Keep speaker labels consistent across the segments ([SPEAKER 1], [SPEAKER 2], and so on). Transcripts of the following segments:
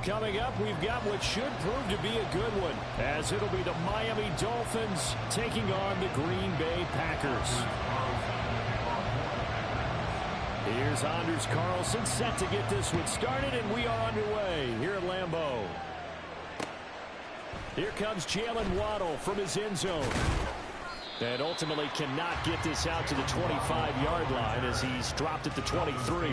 [SPEAKER 1] coming up, we've got what should prove to be a good one, as it'll be the Miami Dolphins taking on the Green Bay Packers. Here's Anders Carlson set to get this one started, and we are underway here at Lambeau. Here comes Jalen Waddle from his end zone. And ultimately cannot get this out to the 25-yard line as he's dropped at the 23.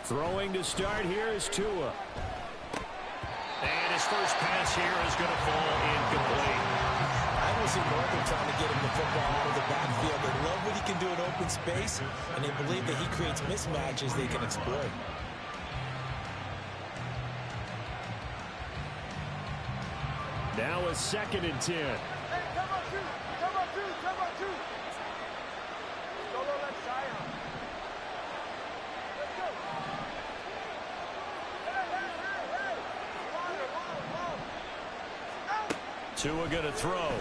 [SPEAKER 1] Throwing to start here is Tua. And his first pass here is going to fall incomplete.
[SPEAKER 2] I don't see Northern trying to get him the football out of the backfield. They love what he can do in open space, and they believe that he creates mismatches they can exploit.
[SPEAKER 1] Now a 2nd and 10.
[SPEAKER 3] Hey, come on, two. Come on, two. Come on, two. Solo left side. Let's go.
[SPEAKER 1] Tua going to throw.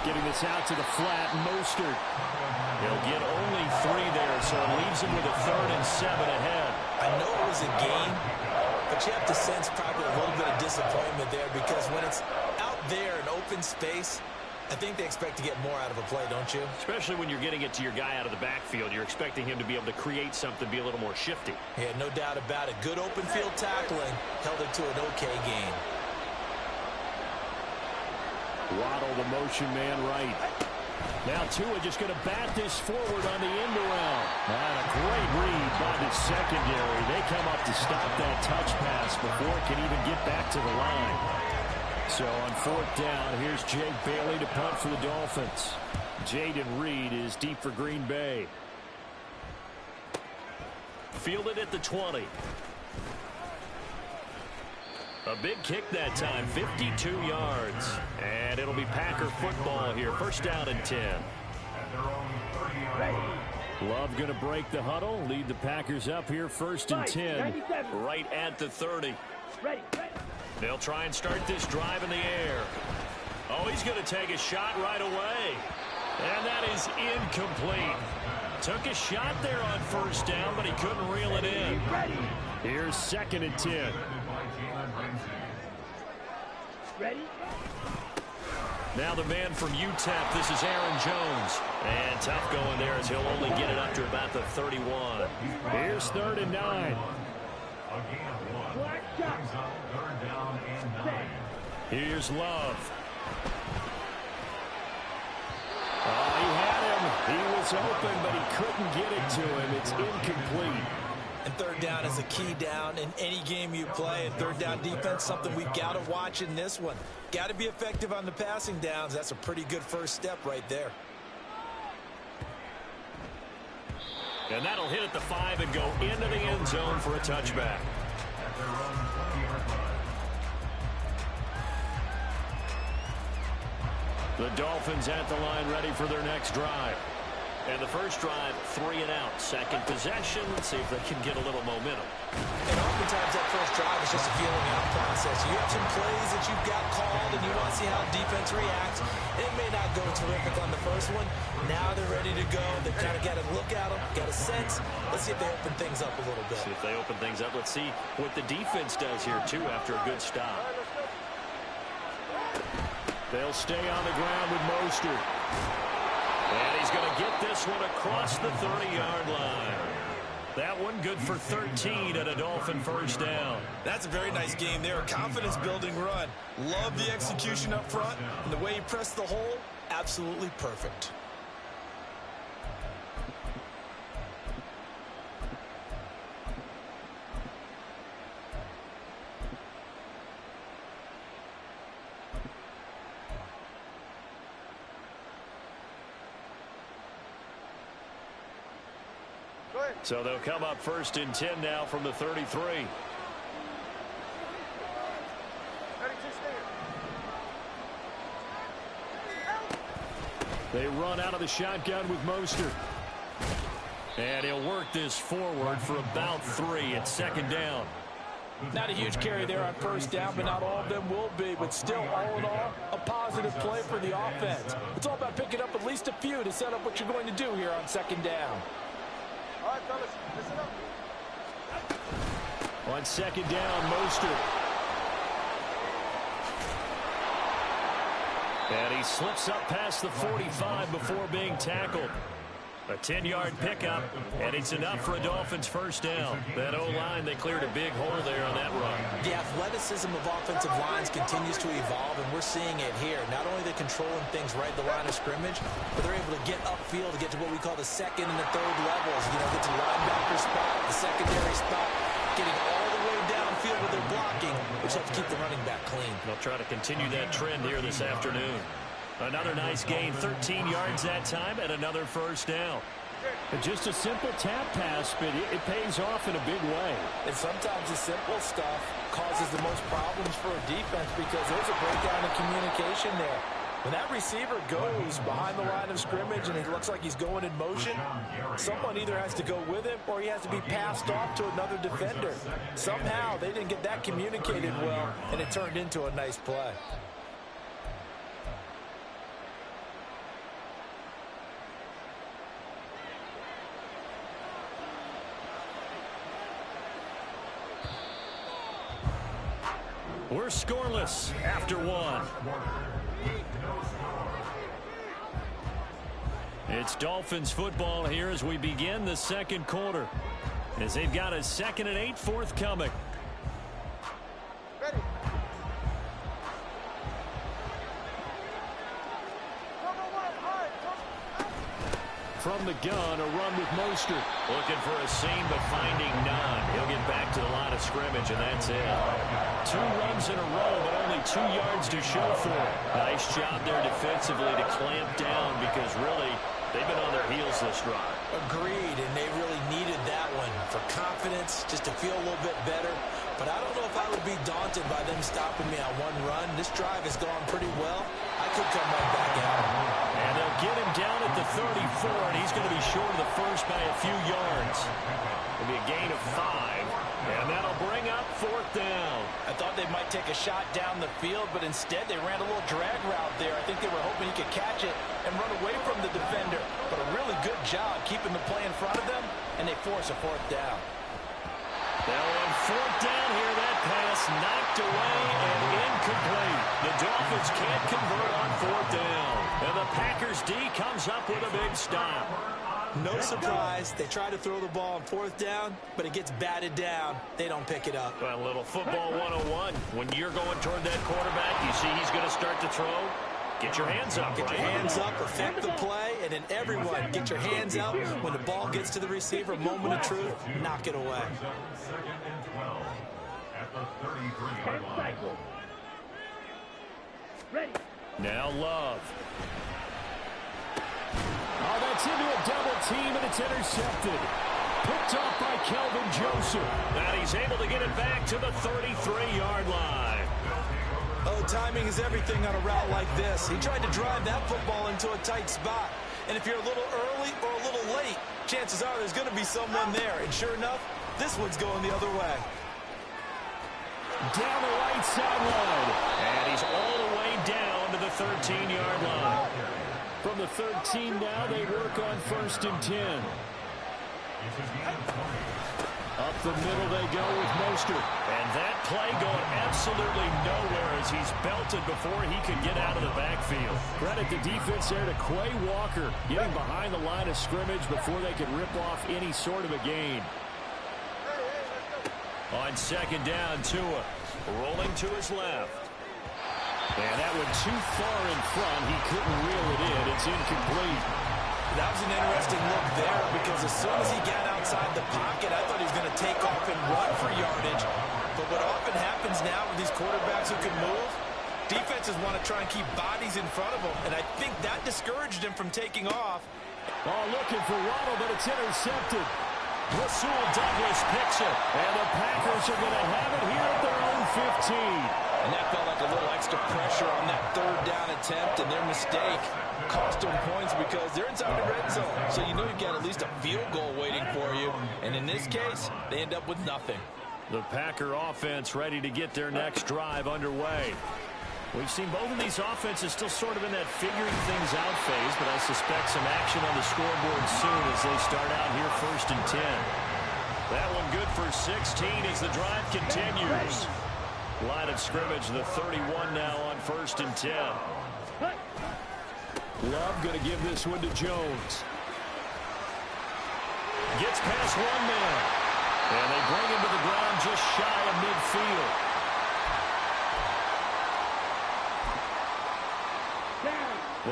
[SPEAKER 1] Getting this out to the flat, Mostert. He'll get only 3 there, so it leaves him with a 3rd and 7 ahead.
[SPEAKER 2] I know it was a game, but you have to sense probably a little bit of disappointment there because when it's out there in open space, I think they expect to get more out of a play, don't you?
[SPEAKER 1] Especially when you're getting it to your guy out of the backfield. You're expecting him to be able to create something, be a little more shifty.
[SPEAKER 2] Yeah, no doubt about it. Good open field tackling held it to an okay game.
[SPEAKER 1] Waddle, the motion man right. Now Tua just going to bat this forward on the end around. And a great read by the secondary. They come up to stop that touch pass before it can even get back to the line. So on 4th down, here's Jake Bailey to punt for the Dolphins. Jaden Reed is deep for Green Bay. Fielded at the 20. A big kick that time, 52 yards. And it'll be Packer football here. 1st down and 10. Love going to break the huddle, lead the Packers up here 1st and 10. Right at the 30. They'll try and start this drive in the air. Oh, he's going to take a shot right away. And that is incomplete. Took a shot there on 1st down, but he couldn't reel it in. Here's 2nd and 10.
[SPEAKER 3] Ready?
[SPEAKER 1] Now the man from UTEP, this is Aaron Jones. And tough going there as he'll only get it up to about the 31. Here's 3rd and 9. Here's Love. Oh, he had him. He was open, but he couldn't get it to him. It's incomplete.
[SPEAKER 2] And 3rd down is a key down in any game you play. And 3rd down defense, something we've got to watch in this one. Got to be effective on the passing downs. That's a pretty good first step right there.
[SPEAKER 1] And that'll hit at the 5 and go into the end zone for a touchback. The Dolphins at the line ready for their next drive. And the first drive, 3 and out. 2nd possession. Let's see if they can get a little momentum.
[SPEAKER 2] And oftentimes that first drive is just a feeling out process. You have some plays that you've got called and you want to see how defense reacts. It may not go terrific on the first one. Now they're ready to go. They've kind of got to look at them, got a sense. Let's see if they open things up a little bit.
[SPEAKER 1] See if they open things up. Let's see what the defense does here, too, after a good stop. They'll stay on the ground with Mostert. And he's going to get this one across the 30-yard line. That one good for 13 at a Dolphin 1st down.
[SPEAKER 2] That's a very nice game there. Confidence-building run. Love the execution up front. And the way he pressed the hole, absolutely perfect.
[SPEAKER 1] So they'll come up 1st and 10 now from the 33.
[SPEAKER 3] 32 stand.
[SPEAKER 1] They run out of the shotgun with Mostert. And he'll work this forward for about 3 at second down.
[SPEAKER 2] Not a huge carry there on first down, but not all of them will be. But still, all in all, a positive play for the offense. It's all about picking up at least a few to set up what you're going to do here on second down.
[SPEAKER 3] All right, fellas, listen up.
[SPEAKER 1] On second down, Mostert. And he slips up past the 45 before being tackled. A 10-yard pickup, and it's enough for a Dolphins first down. That O-line, they cleared a big hole there on that run.
[SPEAKER 2] The athleticism of offensive lines continues to evolve, and we're seeing it here. Not only are they controlling things right at the line of scrimmage, but they're able to get upfield to get to what we call the second and the third levels. You know, get to the linebacker spot, the secondary spot, getting all the way downfield with their blocking, which helps keep the running back clean.
[SPEAKER 1] They'll try to continue that trend here this afternoon. Another nice gain, 13 yards that time, and another first down. Just a simple tap pass, but it pays off in a big way.
[SPEAKER 2] And sometimes the simple stuff causes the most problems for a defense because there's a breakdown in communication there. When that receiver goes behind the line of scrimmage and it looks like he's going in motion, someone either has to go with him or he has to be passed off to another defender. Somehow they didn't get that communicated well, and it turned into a nice play.
[SPEAKER 1] We're scoreless after 1. It's Dolphins football here as we begin the second quarter, as they've got a 2nd and 8 forthcoming.
[SPEAKER 3] Ready. Cover 1, high,
[SPEAKER 1] From the gun, a run with Mostert. Looking for a seam, but finding none. He'll get back to the line of scrimmage, and that's it. 2 runs in a row, but only 2 yards to show for it. Nice job there defensively to clamp down because really they've been on their heels this drive.
[SPEAKER 2] Agreed, and they really needed that one for confidence, just to feel a little bit better. But I don't know if I would be daunted by them stopping me on 1 run. This drive has gone pretty well. I could come right back at him.
[SPEAKER 1] And they'll get him down at the 34, and he's going to be short of the first by a few yards. It'll be a gain of 5, and that'll bring up 4th down.
[SPEAKER 2] I thought they might take a shot down the field, but instead they ran a little drag route there. I think they were hoping he could catch it and run away from the defender. But a really good job keeping the play in front of them, and they force a 4th down.
[SPEAKER 1] Now on 4th down here, that pass knocked away and incomplete. The Dolphins can't convert on 4th down. And the Packers D comes up with a big stop.
[SPEAKER 2] No surprise, they try to throw the ball on 4th down, but it gets batted down. They don't pick it up.
[SPEAKER 1] Well, a little football 101. When you're going toward that quarterback, you see he's going to start to throw. Get your hands up,
[SPEAKER 2] Get your hands up, affect the play, and then everyone get your hands up. When the ball gets to the receiver, moment of truth, knock it away.
[SPEAKER 1] Now Love. Oh, that's into a double team, and it's intercepted. Picked off by Kelvin Joseph. And he's able to get it back to the 33-yard line.
[SPEAKER 2] Oh, timing is everything on a route like this. He tried to drive that football into a tight spot. And if you're a little early or a little late, chances are there's going to be someone there. And sure enough, this one's going the other way.
[SPEAKER 1] Down the right sideline. And he's all the way down to the 13-yard line. From the 13 now, they work on 1st and 10. Up the middle they go with Mostert. And that play going absolutely nowhere as he's belted before he could get out of the backfield. Credit the defense there to Quay Walker, getting behind the line of scrimmage before they could rip off any sort of a gain. On 2nd down, Tua rolling to his left. And that one too far in front. He couldn't reel it in. It's incomplete.
[SPEAKER 2] That was an interesting look there because as soon as he got outside the pocket, I thought he was going to take off and run for yardage. But what often happens now with these quarterbacks who can move, defenses want to try and keep bodies in front of them. And I think that discouraged him from taking off.
[SPEAKER 1] Oh, looking for Waddle, but it's intercepted. Rasul Douglas picks it. And the Packers are going to have it here at their own 15.
[SPEAKER 2] And that felt like a little extra pressure on that third down attempt, and their mistake cost them points because they're inside the red zone. So you know you've got at least a field goal waiting for you. And in this case, they end up with nothing.
[SPEAKER 1] The Packer offense ready to get their next drive underway. We've seen both of these offenses still sort of in that figuring things out phase, but I suspect some action on the scoreboard soon as they start out here 1st and 10. That one good for 16 as the drive continues. Line of scrimmage, the 31 now on 1st and 10. Love going to give this one to Jones. Gets past one man. And they bring him to the ground just shy of midfield.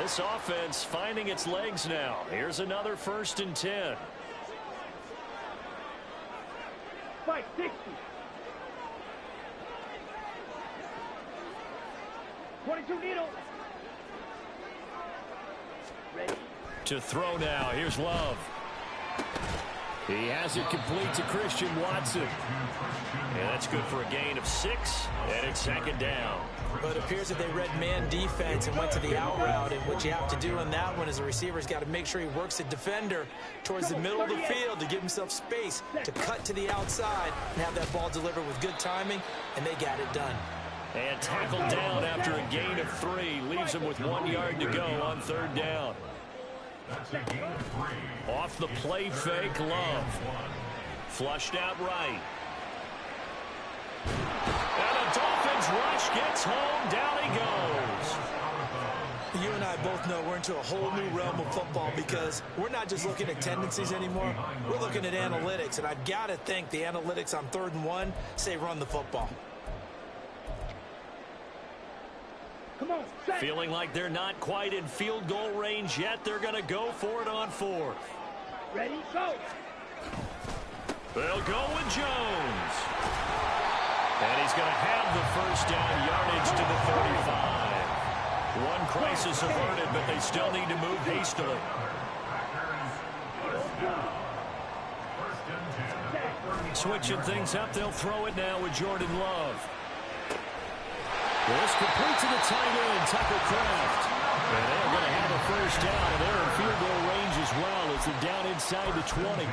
[SPEAKER 1] This offense finding its legs now. Here's another 1st and 10.
[SPEAKER 3] 560. 22 needle. Ready.
[SPEAKER 1] To throw now. Here's Love. He has it complete to Christian Watson. And that's good for a gain of 6. And it's 2nd down.
[SPEAKER 2] But it appears that they read man defense and went to the out route. And what you have to do in that one is the receiver's got to make sure he works the defender towards the middle of the field to give himself space to cut to the outside and have that ball delivered with good timing. And they got it done.
[SPEAKER 1] And tackled down after a gain of 3. Leaves him with 1 yard to go on 3rd down. Off the play fake, Love. Flushed out right. And a Dolphins rush gets home. Down he goes.
[SPEAKER 2] You and I both know we're into a whole new realm of football because we're not just looking at tendencies anymore. We're looking at analytics, and I've got to think the analytics on 3rd and 1 say run the football.
[SPEAKER 3] Come on,
[SPEAKER 1] feeling like they're not quite in field goal range yet. They're going to go for it on 4th.
[SPEAKER 3] Ready, go.
[SPEAKER 1] They'll go with Jones. And he's going to have the 1st down, yardage to the 35. One crisis averted, but they still need to move hastily. Switching things up, they'll throw it now with Jordan Love. This complete to the tight end, Tucker Kraft. And they're going to have a 1st down, and they're in field goal range as well as they're down inside the 20.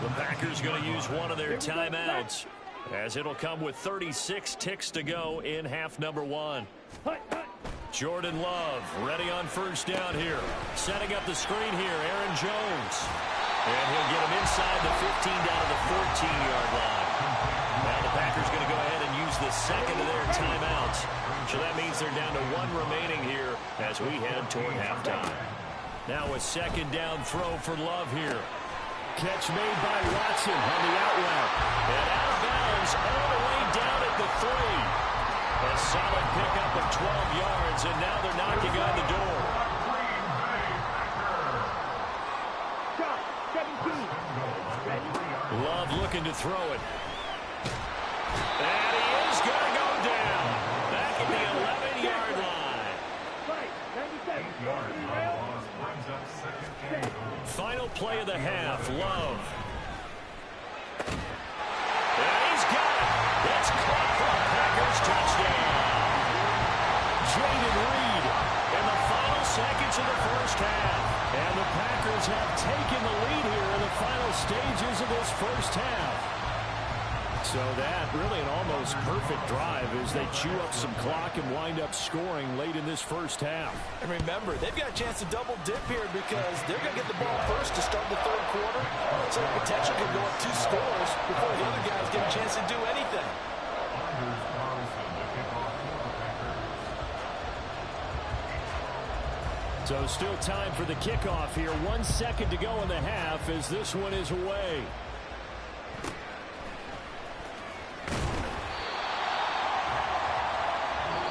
[SPEAKER 1] The Packers going to use one of their timeouts, as it'll come with 36 ticks to go in half number 1. Jordan Love ready on 1st down here. Setting up the screen here, Aaron Jones. And he'll get him inside the 15 down to the 14-yard line. Now the Packers going to go ahead and use the 2nd of their timeouts. So that means they're down to 1 remaining here as we head toward halftime. Now a 2nd down throw for Love here. Catch made by Watson on the out route. And out of bounds all the way down at the 3. A solid pickup of 12 yards, and now they're knocking on the door.
[SPEAKER 3] 17.
[SPEAKER 1] Love looking to throw it. And he is going to go down. Back at the 11-yard line. Final play of the half, Love. And he's got it. It's caught for a Packers touchdown. Jaden Reed in the final seconds of the 1st half. And the Packers have taken the lead here in the final stages of this 1st half. So that really an almost perfect drive as they chew up some clock and wind up scoring late in this 1st half.
[SPEAKER 2] And remember, they've got a chance to double dip here because they're going to get the ball first to start the 3rd quarter. So the potential could go up 2 scores before the other guys get a chance to do anything.
[SPEAKER 1] So still time for the kickoff here. 1 second to go in the half as this one is away.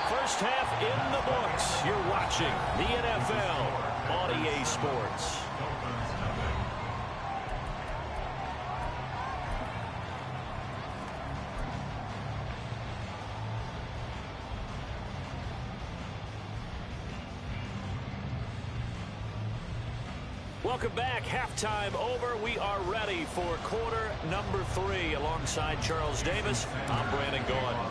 [SPEAKER 1] First half in the books. You're watching the NFL on EA Sports. Welcome back. Halftime over. We are ready for quarter number 3 alongside Charles Davis. I'm Brandon Gaughan.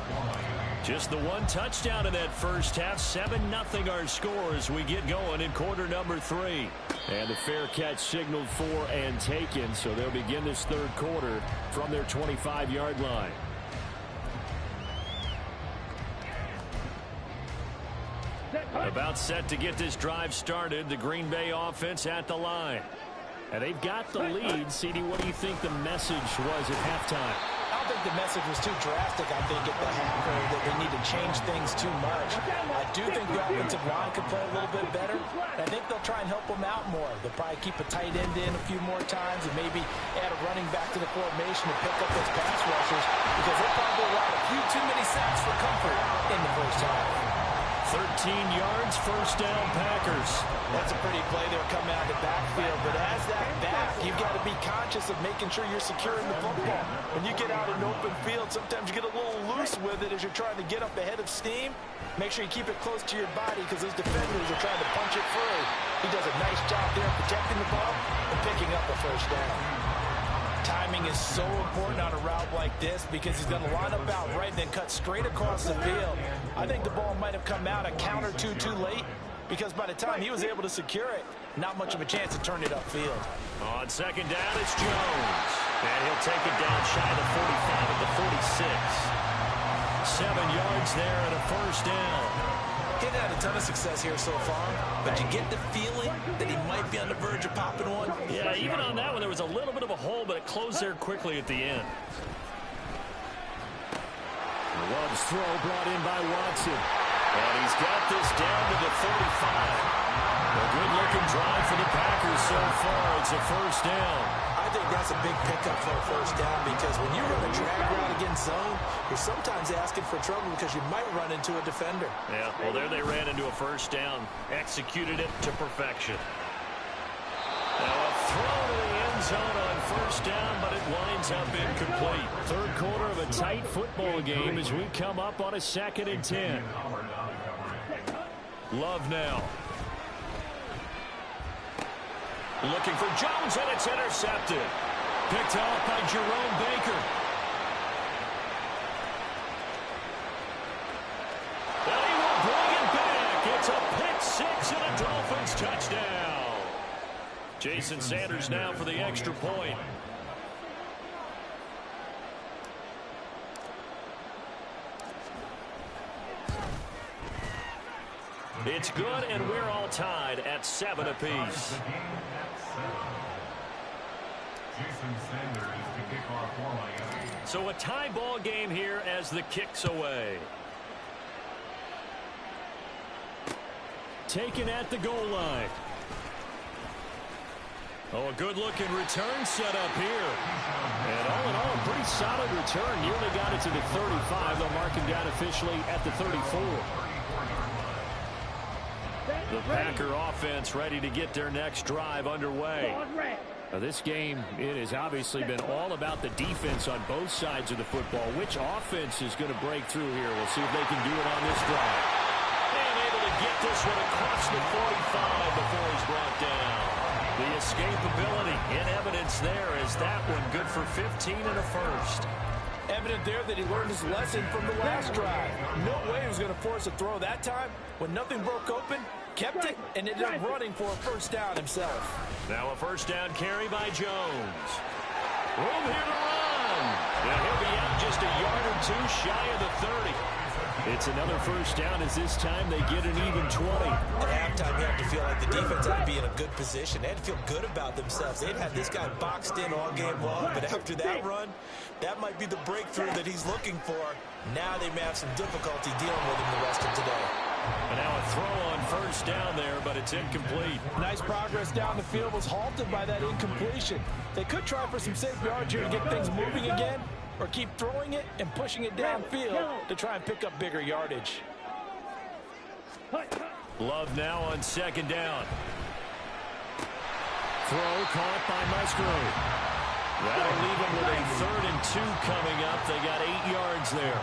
[SPEAKER 1] Just the one touchdown in that first half. 7-0 our score as we get going in quarter number 3. And the fair catch signaled for and taken, so they'll begin this third quarter from their 25-yard line. About set to get this drive started. The Green Bay offense at the line. And they've got the lead. CD, what do you think the message was at halftime?
[SPEAKER 2] I don't think the message was too drastic. I think at the half that they need to change things too much. I do think the offensive line could play a little bit better. I think they'll try and help them out more. They'll probably keep a tight end in a few more times and maybe add a running back to the formation to pick up those pass rushers because they'll probably allow a few too many sacks for comfort in the first half.
[SPEAKER 1] 13 yards, first down, Packers.
[SPEAKER 2] That's a pretty play there coming out of the backfield, but as that back, you've got to be conscious of making sure you're securing the football. When you get out in open field, sometimes you get a little loose with it as you're trying to get up ahead of steam. Make sure you keep it close to your body because those defenders are trying to punch it free. He does a nice job there protecting the ball and picking up a first down. Timing is so important on a route like this because he's going to line up out right and then cut straight across the field. I think the ball might have come out a count or two too late because by the time he was able to secure it, not much of a chance to turn it upfield.
[SPEAKER 1] On second down, it's Jones. And he'll take it down shy of the 45 at the 46. 7 yards there and a first down.
[SPEAKER 2] He had a ton of success here so far, but you get the feeling that he might be on the verge of popping one.
[SPEAKER 1] Yeah, even on that one, there was a little bit of a hole, but it closed there quickly at the end. Love's throw brought in by Watson. And he's got this down to the 35. A good-looking drive for the Packers so far. It's a first down.
[SPEAKER 2] I think that's a big pickup for a first down because when you run a drag route against zone, you're sometimes asking for trouble because you might run into a defender.
[SPEAKER 1] Yeah, well, there they ran into a first down. Executed it to perfection. Now a throw to the end zone on first down, but it winds up incomplete. Third quarter of a tight football game as we come up on a 2nd and 10. Love now. Looking for Jones, and it's intercepted. Picked off by Jerome Baker. And he will bring it back. It's a pick six and a Dolphins touchdown. Jason Sanders now for the extra point. It's good, and we're all tied at 7 apiece. So a tie ball game here as the kick's away. Taken at the goal line. Oh, a good-looking return set up here. And all in all, a pretty solid return. Nearly got it to the 35. They'll mark him down officially at the 34. The Packer offense ready to get their next drive underway. Now this game, it has obviously been all about the defense on both sides of the football. Which offense is going to break through here? We'll see if they can do it on this drive. And able to get this one across the 45 before he's brought down. The escapability in evidence there is that one good for 15 and a first.
[SPEAKER 2] Evident there that he learned his lesson from the last drive. No way he was going to force a throw that time. When nothing broke open, kept it, and ended up running for a first down himself.
[SPEAKER 1] Now a first down carry by Jones. Room here to run. And he'll be out just a yard or two shy of the 30. It's another first down as this time they get an even 20.
[SPEAKER 2] At halftime, you have to feel like the defense had to be in a good position. They had to feel good about themselves. They'd had this guy boxed in all game long, but after that run, that might be the breakthrough that he's looking for. Now they may have some difficulty dealing with him the rest of today.
[SPEAKER 1] And now a throw on first down there, but it's incomplete.
[SPEAKER 2] Nice progress down the field was halted by that incompletion. They could try for some safe yards here to get things moving again, or keep throwing it and pushing it downfield to try and pick up bigger yardage.
[SPEAKER 1] Love now on second down. Throw caught by Musgrave. That'll leave them with a 3rd and 2 coming up. They got 8 yards there.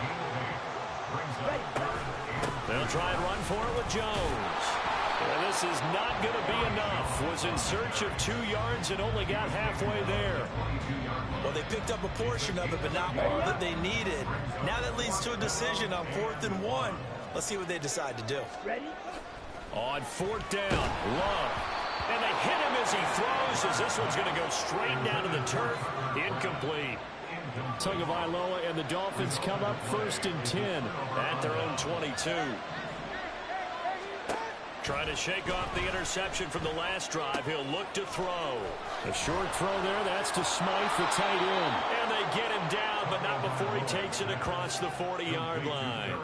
[SPEAKER 1] They'll try and run for it with Jones. And this is not going to be enough. Was in search of 2 yards and only got halfway there.
[SPEAKER 2] Well, they picked up a portion of it, but not all that they needed. Now that leads to a decision on 4th and 1. Let's see what they decide to do.
[SPEAKER 3] Ready?
[SPEAKER 1] On 4th down, Love. And they hit him as he throws, as this one's going to go straight down to the turf. Incomplete. Tagovailoa and the Dolphins come up 1st and 10 at their own 22. Trying to shake off the interception from the last drive. He'll look to throw. A short throw there. That's to Smythe, the tight end. And they get him down, but not before he takes it across the 40-yard line.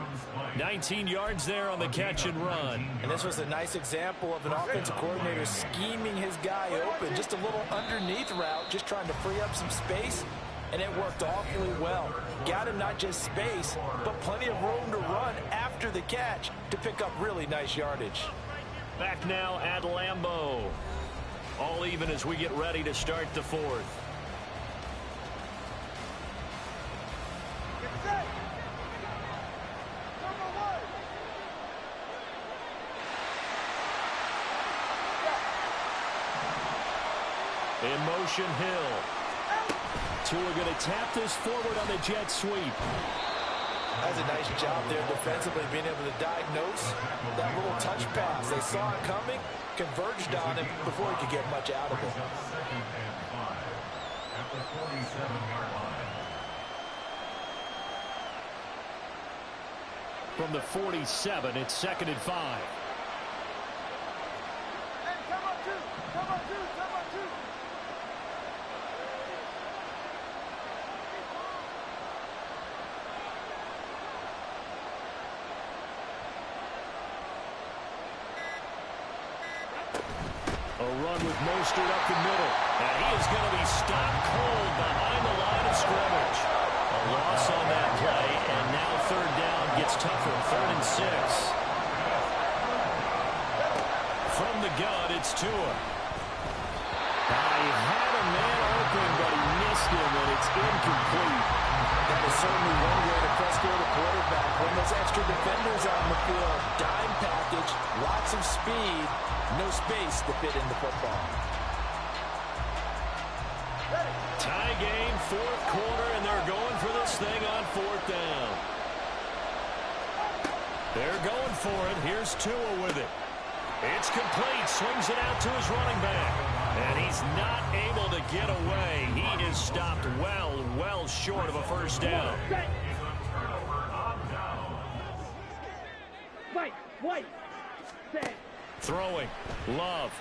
[SPEAKER 1] 19 yards there on the catch and run.
[SPEAKER 2] And this was a nice example of an offensive coordinator scheming his guy open. Just a little underneath route, just trying to free up some space. And it worked awfully well. Got him not just space, but plenty of room to run after the catch to pick up really nice yardage.
[SPEAKER 1] Back now at Lambeau. All even as we get ready to start the 4th.
[SPEAKER 3] Get set. Number 1.
[SPEAKER 1] In motion, Hill. Tua going to tap this forward on the jet sweep.
[SPEAKER 2] That's a nice job there defensively, being able to diagnose that little touch pass. They saw it coming, converged on him before he could get much out of it.
[SPEAKER 1] From the 47, it's 2nd and 5.
[SPEAKER 3] Hey, come on, 2. Come on, 2. Come on, 2.
[SPEAKER 1] A run with Mostert up the middle. And he is going to be stopped cold behind the line of scrimmage. A loss on that play, and now 3rd down gets tougher. 3rd and 6. From the gun, it's Tua. He had a man open, but he missed him, and it's incomplete.
[SPEAKER 2] That is certainly one way to frustrate a quarterback. When those extra defenders on the field, dime package, lots of speed, no space to fit in the football.
[SPEAKER 1] Tie game, 4th quarter, and they're going for this thing on 4th down. They're going for it. Here's Tua with it. It's complete. Swings it out to his running back. And he's not able to get away. He is stopped well short of a 1st down.
[SPEAKER 3] White. Set.
[SPEAKER 1] Throwing. Love.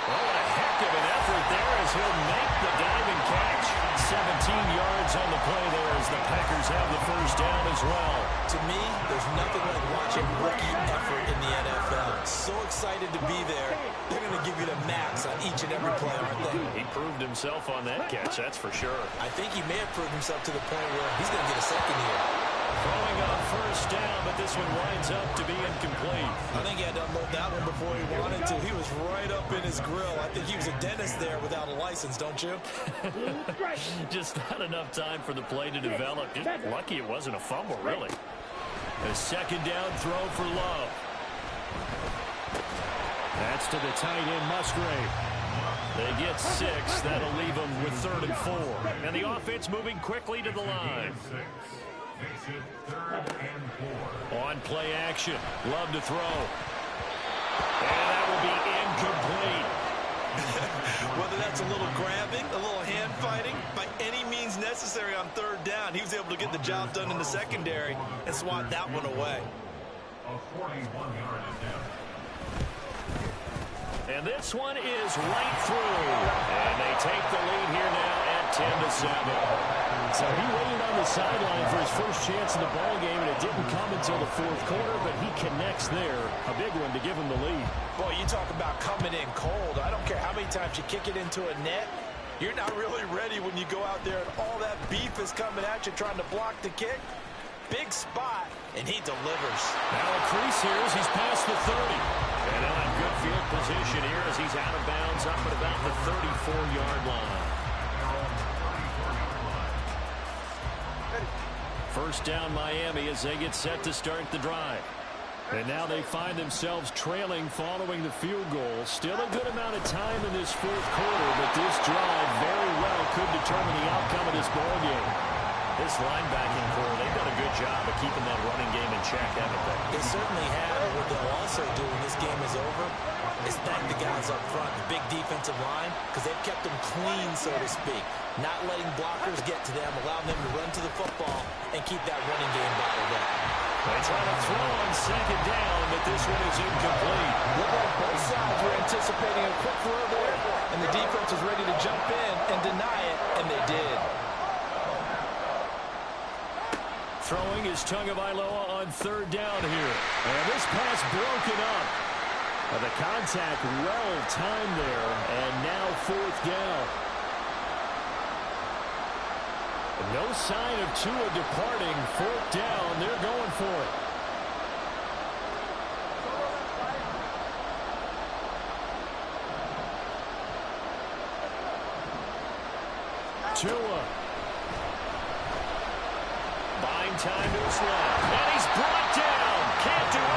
[SPEAKER 1] Oh, what a heck of an effort there as he'll make the diving catch. 17 yards on the play there as the Packers have the 1st down as well.
[SPEAKER 2] To me, there's nothing like watching rookie effort in the NFL. So excited to be there. They're going to give you the max on each and every play, aren't they?
[SPEAKER 1] He proved himself on that catch, that's for sure.
[SPEAKER 2] I think he may have proved himself to the point where he's going to get a second here.
[SPEAKER 1] Throwing on 1st down, but this one winds up to be incomplete.
[SPEAKER 2] I think he had to unload that one before he wanted to. He was right up in his grill. I think he was a dentist there without a license, don't you?
[SPEAKER 1] Just not enough time for the play to develop. Just lucky it wasn't a fumble, really. A 2nd down throw for Love. That's to the tight end, Musgrave. They get 6. That'll leave them with 3rd and 4. And the offense moving quickly to the line. On play action. Love to throw. And that will be incomplete.
[SPEAKER 2] Whether that's a little grabbing, a little hand fighting, by any means necessary on 3rd down, he was able to get the job done in the secondary and swat that one away.
[SPEAKER 1] And this one is right through. And they take the lead here now at 10-7. So he waited on the sideline for his first chance in the ball game, and it didn't come until the 4th quarter, but he connects there. A big one to give him the lead.
[SPEAKER 2] Boy, you talk about coming in cold. I don't care how many times you kick it into a net. You're not really ready when you go out there and all that beef is coming at you trying to block the kick. Big spot, and he delivers.
[SPEAKER 1] Now a crease here as he's past the 30. And now in good field position here as he's out of bounds up at about the 34-yard line. 1st down Miami as they get set to start the drive. And now they find themselves trailing following the field goal. Still a good amount of time in this fourth quarter, but this drive very well could determine the outcome of this ballgame.
[SPEAKER 4] This linebacking core, they've done a good job of keeping that running game in check, haven't they?
[SPEAKER 2] They certainly have, and what they'll also do when this game is over is thank the guys up front, the big defensive line, because they've kept them clean, so to speak. Not letting blockers get to them, allowing them to run to the football and keep that running game bottled up.
[SPEAKER 1] They try to throw on second down, but this one is incomplete.
[SPEAKER 5] Looked like both sides were anticipating a quick throw there, and the defense was ready to jump in and deny it, and they did.
[SPEAKER 1] Throwing is Tagovailoa on third down here. And this pass broken up. The contact well timed there, and now fourth down. No sign of Tua departing. Fourth down, they're going for it. Tua. Buying time to his left.